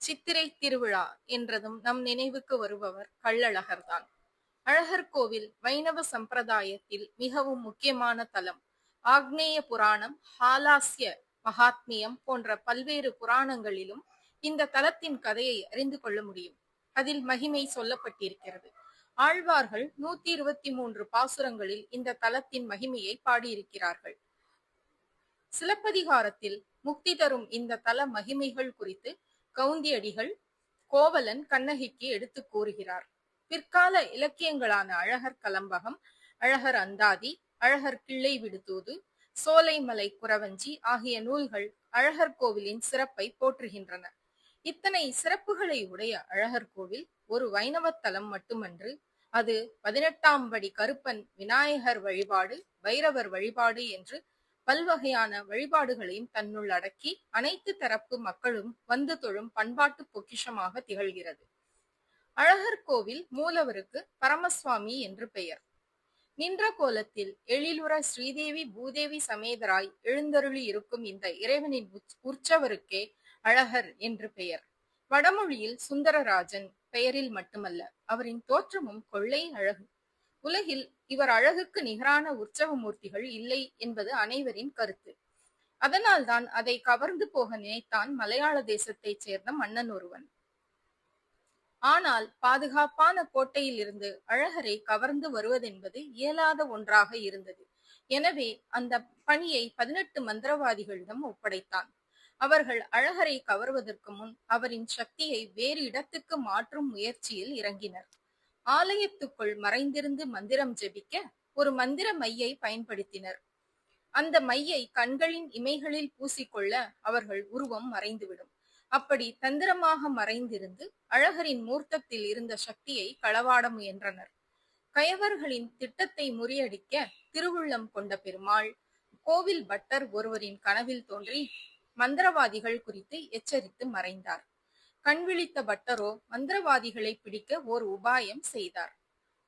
சித்திரை திருவிழா என்றதும் நம் நினைவுக்கு வருபவர் கள்ளழகர்தான். அழகர் கோவில் வைணவ சம்பிரதாயத்தில் மிகவும் முக்கியமான தலம். ஆக்னேய புராணம், ஹாலாஸ்ய மகாத்மியம் போன்ற பல்வேறு புராணங்களிலும் இந்த தலத்தின் கதையை அறிந்து கொள்ள முடியும். அதில் மகிமை சொல்லப்பட்டிருக்கிறது. ஆழ்வார்கள் 123 பாசுரங்களில் இந்த தலத்தின் மகிமையை பாடியிருக்கிறார்கள். சிலப்பதிகாரத்தில் முக்தி தரும் இந்த தல மகிமைகள் குறித்து கவுந்தியடிகள் கோவலன் கண்ணகிக்கு எடுத்து கூறுகிறார். பிற்கால இலக்கியங்களான அழகர் கலம்பகம், அழகர் அந்தாதி, அழகர் கிள்ளை விடுதூது, சோலைமலை குறவஞ்சி ஆகிய நூல்கள் அழகர் கோவிலின் சிறப்பை போற்றுகின்றன. இத்தனை சிறப்புகளை உடைய அழகர் கோவில் ஒரு வைணவ தலம் மட்டுமன்று, அது 18ஆம் படி கருப்பன் விநாயகர் வழிபாடு, பைரவர் வழிபாடு என்று பல்வகையான வழிபாடுகளையும் தன்னுள் அடக்கி அனைத்து தரப்பு மக்களும் வந்து தொழும் பண்பாட்டு பொக்கிஷமாக திகழ்கிறது. அழகர் கோவில் மூலவருக்கு பரமசுவாமி என்று பெயர். நின்ற கோலத்தில் எழிலுற ஸ்ரீதேவி பூதேவி சமேதராய் எழுந்தருளி இருக்கும் இந்த இறைவனின் உற்சவருக்கே அழகர் என்று பெயர். வடமொழியில் சுந்தரராஜன் பெயரில் மட்டுமல்ல, அவரின் தோற்றமும் கொள்ளை அழகு. உலகில் இவர் அழகுக்கு நிகரான உற்சவ மூர்த்திகள் இல்லை என்பது அனைவரின் கருத்து. அதனால்தான் அதை கவர்ந்து போக நினைத்தான் மலையாள தேசத்தைச் சேர்ந்த மன்னன் ஒருவன். ஆனால் பாதுகாப்பான கோட்டையில் இருந்து அழகரை கவர்ந்து வருவதென்பது இயலாத ஒன்றாக இருந்தது. எனவே அந்த பணியை 18 மந்திரவாதிகளிடம் ஒப்படைத்தான். அவர்கள் அழகரை கவர்வதற்கு முன் அவரின் சக்தியை வேறு இடத்துக்கு மாற்றும் முயற்சியில் இறங்கினர். ஆலயத்துக்குள் மறைந்திருந்து மந்திரம் ஜெபிக்க ஒரு மந்திர மையை பயன்படுத்தினர். அந்த மையை கண்களின் இமைகளில் பூசிக்கொள்ள அவர்கள் உருவம் மறைந்துவிடும். அப்படி தந்திரமாக மறைந்திருந்து அழகரின் மூர்த்தத்தில் இருந்த சக்தியை களவாட முயன்றனர். கயவர்களின் திட்டத்தை முறியடிக்க திருவுள்ளம் கொண்ட பெருமாள் கோவில் பட்டர் ஒருவரின் கனவில் தோன்றி மந்திரவாதிகள் குறித்து எச்சரித்து மறைந்தார். கண் விழித்த பட்டரோ மந்திரவாதிகளை பிடிக்க ஓர் உபாயம் செய்தார்.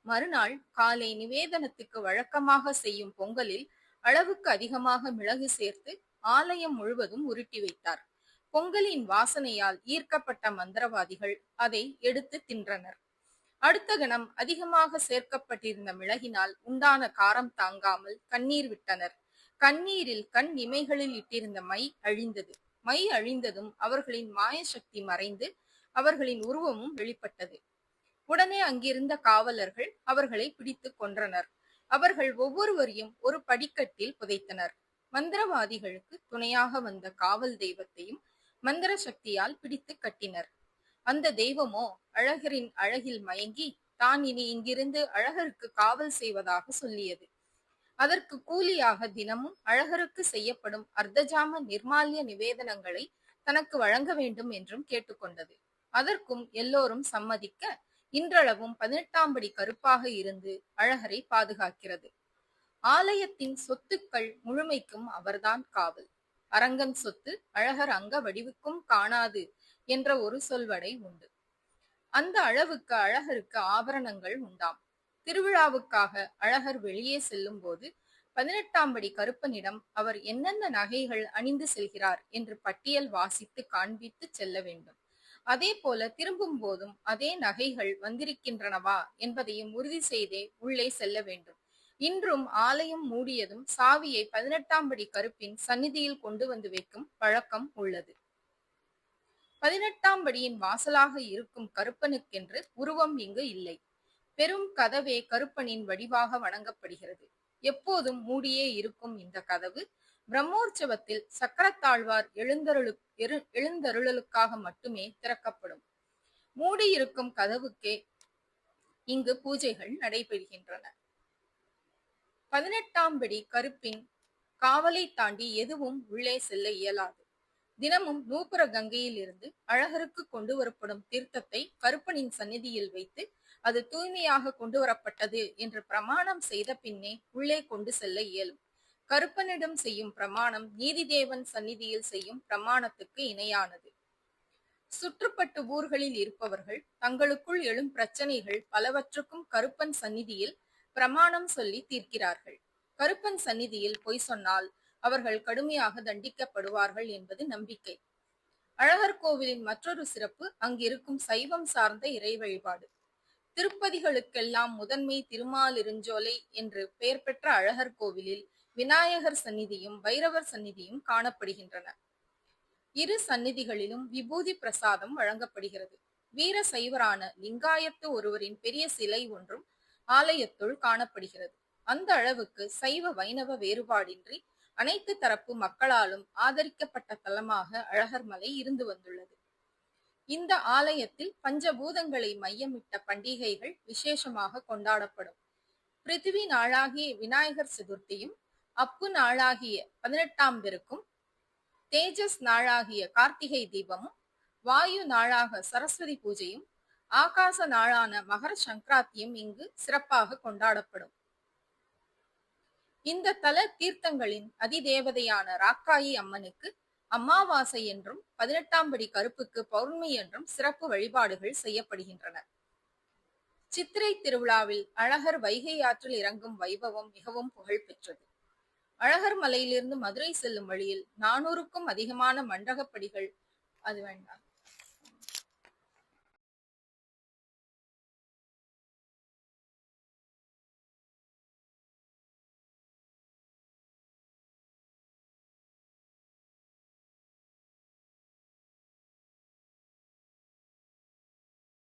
மறுநாள் காலை நிவேதனத்துக்கு வழக்கமாக செய்யும் பொங்கலில் அளவுக்கு அதிகமாக மிளகு சேர்த்து ஆலயம் முழுவதும் உருட்டி வைத்தார். பொங்கலின் வாசனையால் ஈர்க்கப்பட்ட மந்திரவாதிகள் அதை எடுத்து தின்றனர். அடுத்த கணம் அதிகமாக சேர்க்கப்பட்டிருந்த மிளகினால் உண்டான காரம் தாங்காமல் கண்ணீர் விட்டனர். கண்ணீரில் கண் இமைகளில் இட்டிருந்த மை அழிந்தது. மை அழிந்ததும் அவர்களின் மாய சக்தி மறைந்து அவர்களின் உருவமும் வெளிப்பட்டது. உடனே அங்கிருந்த காவலர்கள் அவர்களை பிடித்து கொன்றனர். அவர்கள் ஒவ்வொருவரையும் ஒரு படிக்கட்டில் புதைத்தனர். மந்திரவாதிகளுக்கு துணையாக வந்த காவல் தெய்வத்தையும் மந்திர சக்தியால் பிடித்து கட்டினர். அந்த தெய்வமோ அழகரின் அழகில் மயங்கி தான் இனி இங்கிருந்து அழகருக்கு காவல் செய்வதாக சொல்லியது. அதற்கு கூலியாக தினமும் அழகருக்கு செய்யப்படும் அர்த்தஜாம நிர்மால்ய நிவேதனங்களை தனக்கு வழங்க வேண்டும் என்றும் கேட்டுக்கொண்டது. அதற்கும் எல்லோரும் சம்மதிக்க இன்றளவும் 18ஆம் படி கருப்பாக இருந்து அழகரை பாதுகாக்கிறது. ஆலயத்தின் சொத்துக்கள் முழுமைக்கும் அவர்தான் காவல். அரங்கன் சொத்து அழகர் அங்க வடிவுக்கும் காணாது என்ற ஒரு சொல்வடை உண்டு. அந்த அளவுக்கு அழகருக்கு ஆபரணங்கள் உண்டாம். திருவிழாவுக்காக அழகர் வெளியே செல்லும் போது 18ஆம் படி கருப்பனிடம் அவர் என்னென்ன நகைகள் அணிந்து செல்கிறார் என்று பட்டியல் வாசித்து காண்பித்து செல்ல வேண்டும். அதே போல திரும்பும் போதும் அதே நகைகள் வந்திருக்கின்றனவா என்பதையும் உறுதி செய்தே உள்ளே செல்ல வேண்டும். இன்றும் ஆலயம் மூடியதும் சாவியை 18ஆம் படி கருப்பின் சந்நிதியில் கொண்டு வந்து வைக்கும் பழக்கம் உள்ளது. 18ஆம் படியின் வாசலாக இருக்கும் கருப்பனுக்கென்று உருவம் இங்கு இல்லை. பெரும் கதவே கருப்பனின் வடிவாக வணங்கப்படுகிறது. எப்போதும் மூடியே இருக்கும் இந்த கதவு பிரம்மோற்சவத்தில் சக்கரத்தாழ்வார் எழுந்தருளுக்காக மட்டுமே திறக்கப்படும். மூடியிருக்கும் கதவுக்கே இங்கு பூஜைகள் நடைபெறுகின்றன. 18ஆம் படி கருப்பின் காவலை தாண்டி எதுவும் உள்ளே செல்ல இயலாது. தினமும் நூப்புர கங்கையில் இருந்து அழகருக்கு கொண்டு வரப்படும் தீர்த்தத்தை கருப்பனின் சந்நிதியில் வைத்து அது தூய்மையாக கொண்டு வரப்பட்டது என்று பிரமாணம் செய்த பின்னே உள்ளே கொண்டு செல்ல இயலும். கருப்பனிடம் செய்யும் பிரமாணம் நீதிதேவன் சந்நிதியில் செய்யும் பிரமாணத்துக்கு இணையானது. சுற்றுப்பட்டு ஊர்களில் இருப்பவர்கள் தங்களுக்குள் எழும் பிரச்சனைகள் பலவற்றுக்கும் கருப்பன் சந்நிதியில் பிரமாணம் சொல்லி தீர்க்கிறார்கள். கருப்பன் சந்நிதியில் பொய் சொன்னால் அவர்கள் கடுமையாக தண்டிக்கப்படுவார்கள் என்பது நம்பிக்கை. அழகர் கோவிலின் மற்றொரு சிறப்பு அங்கிருக்கும் சைவம் சார்ந்த இறை வழிபாடு. திருப்பதிகளுக்கெல்லாம் முதன்மை திருமாலிருஞ்சோலை என்று பெயர் பெற்ற அழகர் கோவிலில் விநாயகர் சந்நிதியும் பைரவர் சந்நிதியும் காணப்படுகின்றன. இரு சந்நிதிகளிலும் விபூதி பிரசாதம் வழங்கப்படுகிறது. வீர சைவரான லிங்காயத்து ஒருவரின் பெரிய சிலை ஒன்றும் ஆலயத்துள் காணப்படுகிறது. அந்த அளவுக்கு சைவ வைணவ வேறுபாடின்றி அனைத்து தரப்பு மக்களாலும் ஆதரிக்கப்பட்ட தலமாக அழகர் மலை இருந்து வந்துள்ளது. இந்த ஆலயத்தில் பஞ்சபூதங்களை மையமிட்ட பண்டிகைகள் விசேஷமாக கொண்டாடப்படும். பிருத்திவி நாளாகிய விநாயகர் சதுர்த்தியும், அப்பு நாளாகிய 18ஆம் பெருக்கும், தேஜஸ் நாளாகிய கார்த்திகை தீபமும், வாயு நாளாக சரஸ்வதி பூஜையும், ஆகாச நாளான மகர சங்கராந்தியும் இங்கு சிறப்பாக கொண்டாடப்படும். இந்த தல தீர்த்தங்களின் அதிதேவதையான ராக்காயி அம்மனுக்கு அமாவாசை என்றும் 18ஆம் படி கருப்புக்கு பௌர்ணமி என்றும் சிறப்பு வழிபாடுகள் செய்யப்படுகின்றன. சித்திரை திருவிழாவில் அழகர் வைகை ஆற்றில் இறங்கும் வைபவம் மிகவும் புகழ் பெற்றது. அழகர் மலையிலிருந்து மதுரை செல்லும் வழியில் 400க்கும் அதிகமான மண்டகப்படிகள் அது வேண்டாம்